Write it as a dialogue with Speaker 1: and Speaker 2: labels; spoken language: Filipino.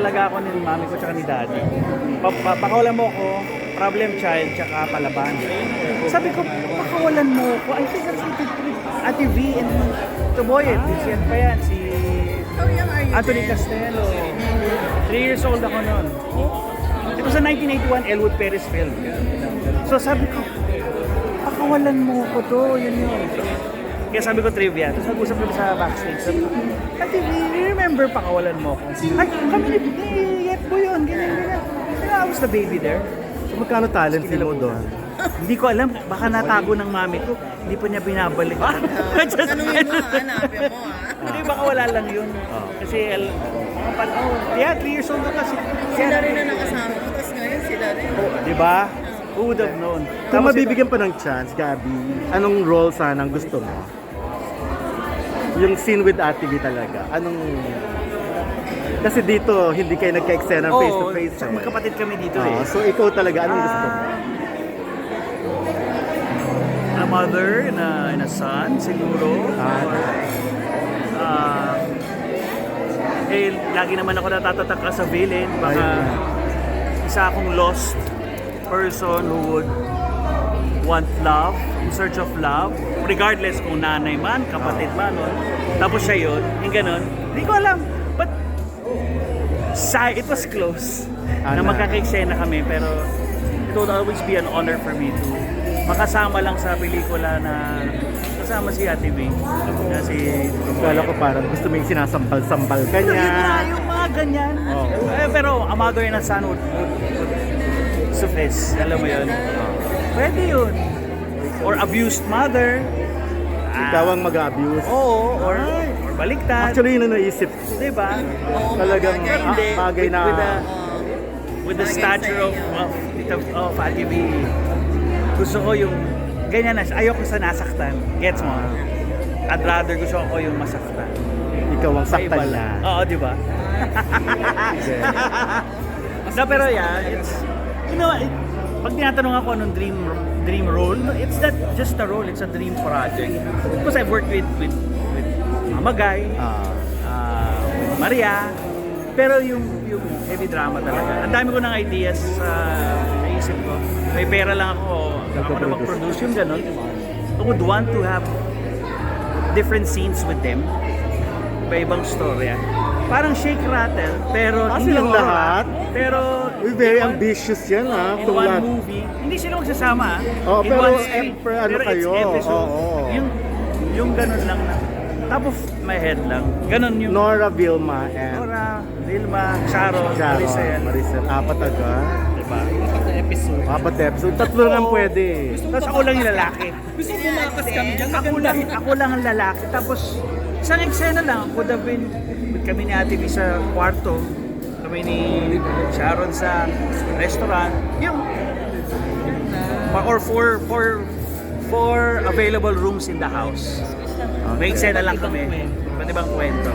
Speaker 1: talaga ako ni mami ko tsaka ni daddy. Pakawalan mo ko, problem child tsaka palaban. Sabi ko, pakawalan mo ko. I think that's Ate V and Tuboy. Yan pa yan, si Anthony Castelo. 3 years old ako noon. It was a 1981 Elwood Perez film. So sabi ko, pakawalan mo ko to, yun. Kaya sabi ko trivia, tapos nag-usap kami sa backstage. Sabi ko, Ate V, remember pakawalan mo ko? Ay, kami ni Yet po yun, ganyan. I was the baby there.
Speaker 2: So, magkano talent fee mo doon?
Speaker 1: Hindi ko alam, baka natago ng mami ko, hindi pa niya binabalik.
Speaker 3: Tanungin mo, hanapin mo
Speaker 1: Hindi, baka wala lang yun. Kasi, yeah, 3 years old na kasi.
Speaker 3: Sila rin na nakasama ko, tapos ngayon sila rin.
Speaker 1: Di ba? Who would have known?
Speaker 2: Kung mabibigyan pa ng chance, Gabi, anong role sana ang gusto mo? Yung scene with Ate V talaga. Anong... Kasi dito, hindi kayo nagka-eksena face to face.
Speaker 1: Oo, magkapatid kami dito
Speaker 2: So ikaw talaga, anong gusto mo?
Speaker 1: A mother and a son, siguro. Lagi naman ako natatataka sa villain. Baka isa akong lost person who would want love, in search of love, regardless kung nanay man, kapatid man, tapos siya yun, yung ganun. Hindi ko alam, but it was close na magkaka-eksena kami, pero it would always be an honor for me to makasama lang sa pelikula na kasama si Ate V. Na si
Speaker 2: Kala ko parang gusto mo yung sinasampal-sampal ka niya.
Speaker 1: Yung mga ganyan. Pero a mother and a son would suffice. Alam mo yun? Pwede yun. Or abused mother.
Speaker 2: Ikaw ang mag-abuse.
Speaker 1: Oo, or baliktad.
Speaker 2: Actually, yun ang naisip ko.
Speaker 1: Diba?
Speaker 2: Talagang
Speaker 1: Hindi,
Speaker 2: bagay na...
Speaker 1: with the stature of Ate V. Gusto ko yung ganyan na, ayoko sa nasaktan. Gets mo? I'd rather gusto ko yung masaktan.
Speaker 2: Ikaw ang saktan
Speaker 1: Iba
Speaker 2: niya.
Speaker 1: lang. Oo, di ba? No, pero yeah, it's, you know, pag tinatanong ako anong dream role, it's not just a role, it's a dream project. Because I've worked with Mama Guy, with Maria, pero yung heavy drama talaga. Ang dami ko ng ideas sa naisip ko. May pera lang ako na mag-produce yung ganun. I would want to have different scenes with them. Iba-ibang storya. Parang Shake Rattle, pero hindi
Speaker 2: silang
Speaker 1: horror,
Speaker 2: lahat?
Speaker 1: Pero
Speaker 2: Very ambitious yan ha.
Speaker 1: in one movie, hindi sila magsasama.
Speaker 2: Oh,
Speaker 1: in
Speaker 2: pero
Speaker 1: one script.
Speaker 2: ano
Speaker 1: Pero
Speaker 2: kayo?
Speaker 1: it's episode.
Speaker 2: Oo.
Speaker 1: Yung ganun lang na. Top of my head lang. Ganun yung
Speaker 2: Nora, Vilma, and
Speaker 1: Nora, Vilma, Sharon,
Speaker 2: Maricel. Apat agad.
Speaker 1: Diba?
Speaker 2: Apat episode. Tatlo lang pwede.
Speaker 1: Tapos ako lang yung lalaki.
Speaker 3: Gusto mo bumakas kami dyan?
Speaker 1: Ako lang ang lalaki. Tapos isang eksena lang. Could have been kami ni Ate V sa kwarto. Kami ni Sharon sa restaurant. Yung or four available rooms in the house. May eksena lang kami. Pwede bang kwento?